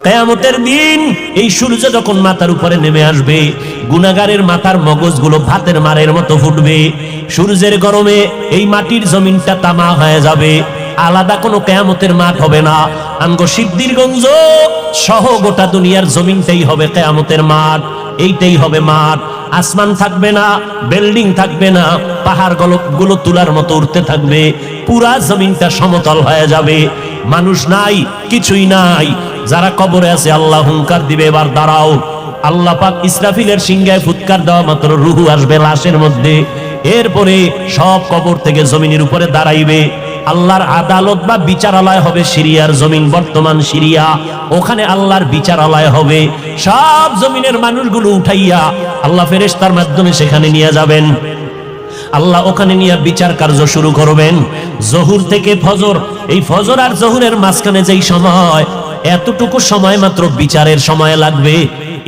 কিয়ামতের দিন এই সূর্য যখন মাথার উপরে নেমে আসবে, গুনাহগারের মাথার মগজগুলো ভাতের মারের মতো ফুটবে। সূর্যের গরমে এই মাটির জমিনটা তামা হয়ে যাবে। আলাদা কোনো কিয়ামতের মাঠ হবে না। আমগো সিদ্ধিরগঞ্জ সহ গোটা দুনিয়ার জমিনটাই হবে কিয়ামতের মাঠ। এইটাই হবে মাঠ। আসমান থাকবে না, বিল্ডিং থাকবে না, পাহাড় গুলো তুলার মতো উঠতে থাকবে। পুরা জমিনটা সমতল হয়ে যাবে। মানুষ নাই, কিছুই নাই। যারা কবরে আছে আল্লাহ হুঙ্কার দিবে, এবার দাঁড়াও। আল্লাহ পাক ইসরাফিলের সিংহায় ফুৎকার দেওয়া মাত্র রূহ আসবে লাশের মধ্যে। এরপরে সব কবর থেকে জমিনের উপরে দাঁড়াইবে। আল্লাহর আদালত বা বিচারালয় হবে সিরিয়ার জমিন, বর্তমান সিরিয়া। ওখানে আল্লাহর বিচারালয় হবে। সব জমিনের মানুষগুলো উঠাইয়া আল্লাহ ফেরেশতার মাধ্যমে সেখানে নিয়ে যাবেন। আল্লাহ ওখানে নিয়ে বিচার কার্য শুরু করবেন। জহুর থেকে ফজর, এই ফজর আর জহুরের মাঝখানে যেই সময়, এতটুকু সময় মাত্র বিচারের সময় লাগবে।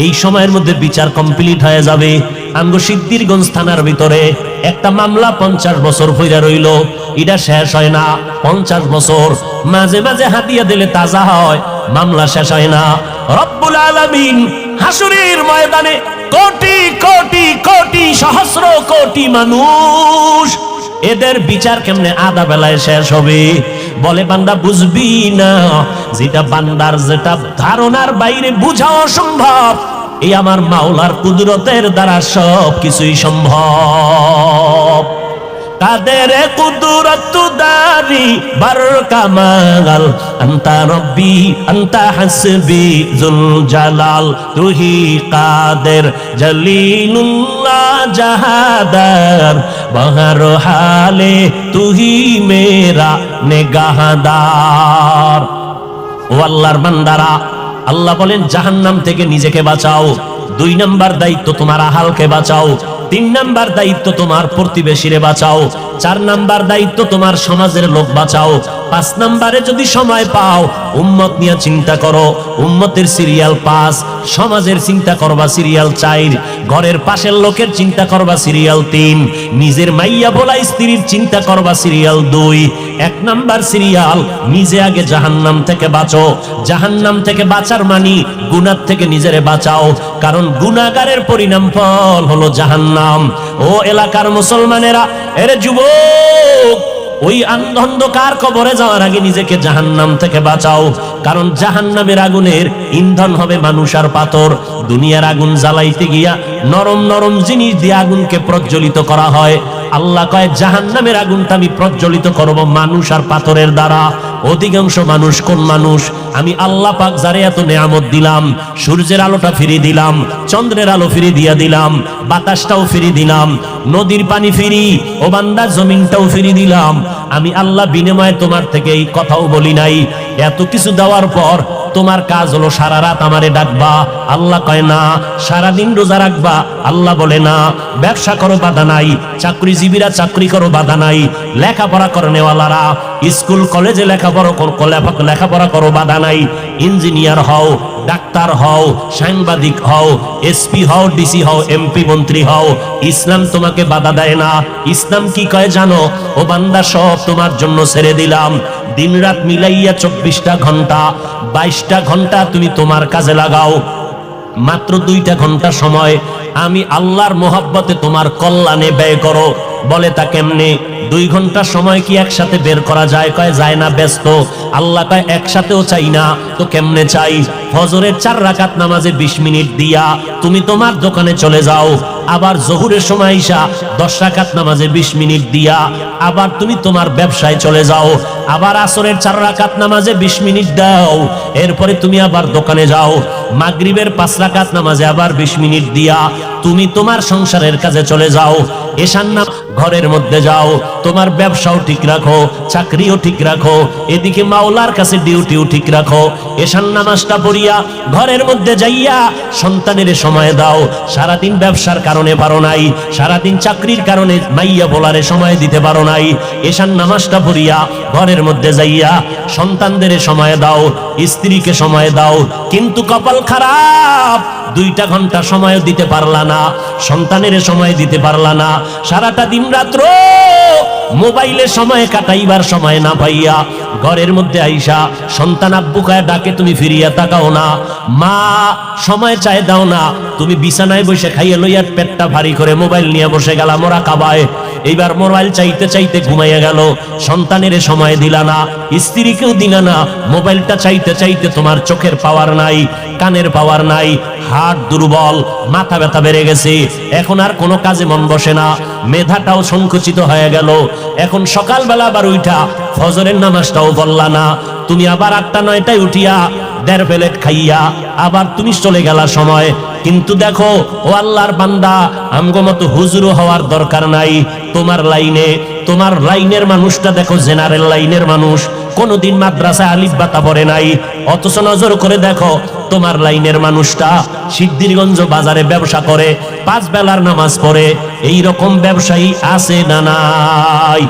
এই সময়ের মধ্যে বিচার কমপ্লিট হয়ে যাবে। আমগো সিদ্ধিরগঞ্জ থানার ভিতরে একটা মামলা 50 বছর হইয়া রইল, এটা শেষ হয় না। 50 বছর মাঝে মাঝে হাতিয়া দিলে তাজা হয়, মামলা শেষ হয় না। রব্বুল আলামিন হাসরের ময়দানে কোটি কোটি কোটি সহস্র কোটি মানুষ, এদের বিচার কেমনে আধা বেলায় শেষ হবে? বলে বান্দা বুঝবি না, যেটা বান্দার যেটা ধারণার বাইরে বুঝা অসম্ভব, এই আমার মাওলার কুদরতের দ্বারা সব কিছুই সম্ভব। কাদের কুদরত দারি বার কামাল, আন্তা রব্বি আন্তা হাসবি জুল জালাল, তুহি কাদের জলিলুল্লাহ জাহাদার, বহর হালে তুহি মেরা নেগাহদার। ও আল্লাহর বান্দারা, আল্লাহ বলেন জাহান্নাম থেকে নিজেকে বাঁচাও। 2 নাম্বার দায়িত্ব তোমার আহালকে বাঁচাও। 3 নাম্বার দায়িত্ব তোমার প্রতিবেশীরে বাঁচাও। 4 নাম্বার দায়িত্ব তোমার সমাজের লোক বাঁচাও। 5 নাম্বারে যদি সময় পাও উম্মত নিয়ে চিন্তা করো। উম্মতের সিরিয়াল 5, সমাজের চিন্তা করবা সিরিয়াল 4, ঘরের পাশের লোকের চিন্তা করবা সিরিয়াল 3, নিজের মাইয়া বলা স্ত্রীর চিন্তা করবা সিরিয়াল 2। 1 নাম্বার সিরিয়াল, নিজে আগে জাহান্নাম থেকে বাঁচো। জাহান্নাম থেকে বাঁচার মানি গুনাহ থেকে নিজেরে বাঁচাও, কারণ গুনাহগারের পরিণাম ফল হলো জাহান্নাম। ও এলাকার মুসলমানেরা, এরে যুবক, ওই অন্ধকার কবরে যাওয়ার আগে নিজেকে জাহান্নাম থেকে বাঁচাও, কারণ জাহান্নামের আগুনের ইন্ধন হবে মানুষ আর পাথর। দুনিয়ার আগুন জ্বালাইতে গিয়া নরম নরম জিনিস দিয়ে আগুনকে প্রজ্বলিত করা হয়। আল্লাহ কয় জাহান্নামের আগুনটা আমি প্রজ্বলিত করব মানুষ আর পাথরের দ্বারা। অধিকাংশ মানুষ কোন মানুষ? আমি আল্লাহ পাক যারে এত নেয়ামত দিলাম, সূর্যের আলোটা ফিরিয়ে দিলাম, চন্দ্রের আলো ফিরিয়ে দিয়া দিলাম, বাতাসটাও ফিরিয়ে দিলাম, নদীর পানি ফিরি, ও বান্দা জমিনটাও ফিরিয়ে দিলাম। আমি আল্লাহ বিনিময়ে তোমার থেকে এই কথাও বলি নাই। এত কিছু দেওয়ার পর তোমার কাজ হলো সারা রাত আমারে ডাকবা। আল্লাহ কয় না। সারাদিন রোজা রাখবা। আল্লাহ বলে না। ব্যবসা করো, বাধা নাই। চাকরিজীবীরা চাকরি করো, বাধা নাই। লেখাপড়া করনেওয়ালারা স্কুল কলেজে লেখাপড়া করো, বাধা নাই। ইঞ্জিনিয়ার হও, ডাক্তার হও, সাংবাদিক হও, এসপি হও, ডিসি হও, এমপি মন্ত্রী হও, ইসলাম তোমাকে বাধা দেয় না। ইসলাম কি কয় জানো? ও বান্দা, সব তোমার জন্য ছেড়ে দিলাম। দিন রাত মিলাইয়া 24টা ঘন্টা, 22টা ঘন্টা তুমি তোমার কাজে লাগাও। মাত্র 2টা ঘন্টা সময় আমি আল্লাহর মোহাব্বতে তোমার কল্যাণে ব্যয় করো। বলে তা কেমনে? 2 ঘন্টা সময় কি একসাথে বের করা যায়? কয় যায় না, ব্যস্ত। আল্লাহ কয় একসাথেও চাই না, তো কেমনে চাই? ফজরের 4 রাকাত নামাজে 20 মিনিট দিয়া তুমি তোমার দোকানে চলে যাও। আবার জোহরের সময় ঈশা 10 রাকাত নামাজে 20 মিনিট দিয়া আবার তুমি তোমার ব্যবসায় চলে যাও। আবার আসরের 4 রাকাত নামাজে 20 মিনিট দাও, এরপরে তুমি আবার দোকানে যাও। মাগরিবের 5 রাকাত নামাজে আবার 20 মিনিট দিয়া তুমি তোমার সংসারের কাজে চলে যাও। এশার নামাজ ঘরের মধ্যে যাও, তোমার ব্যবসাও ঠিক রাখো, চাকরিও ঠিক রাখো, এদিকে মাওলার কাছে ডিউটিও ঠিক রাখো। এশার নামাজটা পড়িয়া ঘরের মধ্যে যাইয়া সন্তানের সময় দাও। সারাদিন ব্যবসার কারণে পারো নাই, সারাদিন চাকরির কারণে মাইয়া বলারে সময় দিতে পারো নাই। এশার নামাজটা পড়িয়া ঘরের মধ্যে যাইয়া সন্তানদের সময় দাও, স্ত্রীকে সময় দাও। কিন্তু কপাল খারাপ, 2টা ঘন্টা সময় দিতে পারলা না, সন্তানের সময় দিতে পারলা না। সারাটা দিন রাত্র মোবাইলে সময় কাটাইবার সময় না পাইয়া ঘরের মধ্যে আইসা সন্তান আব্বু কায় ডাকে, তুমি ফিরিয়া তাকাও না। মা সময় চায় দাও না, তুমি বিছানায় বসে খাইয়ে লইয়া পেটটা ভারী করে মোবাইল নিয়ে বসে গেলা মোরা কাবায়। এইবার মোবাইল চাইতে চাইতে ঘুমাইয়া গেল, সন্তানের সময় দিলা না, স্ত্রীকেও দিলা না। মোবাইলটা চাইতে চাইতে তোমার চোখের পাওয়ার নাই, কানের পাওয়ার নাই, হার্ট দুর্বল, মাথা ব্যথা বেড়ে গেছে, এখন আর কোনো কাজে মন বসে না, মেধাটাও সংকুচিত হয়ে গেল। এখন সকালবেলা আবার উঠা ফজরের নামাজটাও পড়লা না, তুমি আবার 8টা-9টায় উঠিয়া 1.5 প্লেট খাইয়া আবার তুমি চলে গেলা সময়। কিন্তু দেখো ও আল্লাহর বান্দা, আমগো মতো হুজুরও হওয়ার দরকার নাই। তোমার লাইনের মানুষটা দেখো, জেনারেল লাইনের মানুষ, কোনদিন মাদ্রাসায় আলিফ বাতা পড়ে নাই, অথচ নজর করে দেখো তোমার লাইনের মানুষটা সিদ্ধিরগঞ্জ বাজারে ব্যবসা করে, 5 বেলার নামাজ পড়ে। এই রকম ব্যবসায়ী আছে না নাই?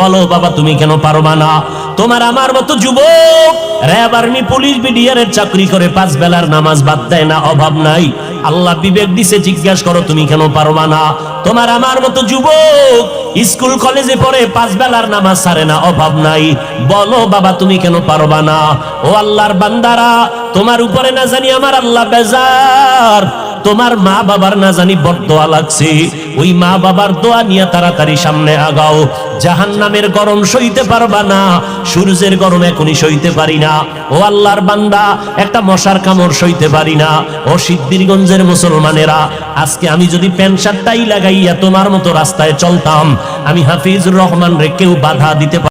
বলো বাবা, তুমি কেন পারবা না? তোমার আমার মতো যুবক র্যাব, আর্মি, পুলিশ, বিডিআরের চাকরি করে 5 বেলার নামাজ বাদ দেয় না, অভাব নাই। আল্লাহ বিবেক দিছে, জিজ্ঞাসা করো তুমি কেন পারবা না? তোমার আমার মতো যুবক স্কুল কলেজে পড়ে 5 বেলার নামাজ ছাড়ে না, অভাব নাই। বলো বাবা, তুমি কেন পারবা না? ও আল্লাহর বান্দারা, তোমার উপরে না জানি আমার আল্লাহ বেজার, তোমার মা বাবার না জানি বরদোয়া লাগছে। ওই মা বাবার দোয়া নিয়ে তাড়াতাড়ি সামনে আগাও। জাহান্নামের গরম সইতে পারবা না, সূর্যের গরম এখনই সইতে পারি না। ও আল্লাহর বান্দা, একটা মশার কামড় সইতে পারি না। ও সিদ্ধিরগঞ্জের মুসলমানেরা, আজকে আমি যদি প্যান্ট শার্টটাই লাগাইয়া তোমার মতো রাস্তায় চলতাম, আমি হাফিজুর রহমান রে কেউ বাধা দিতে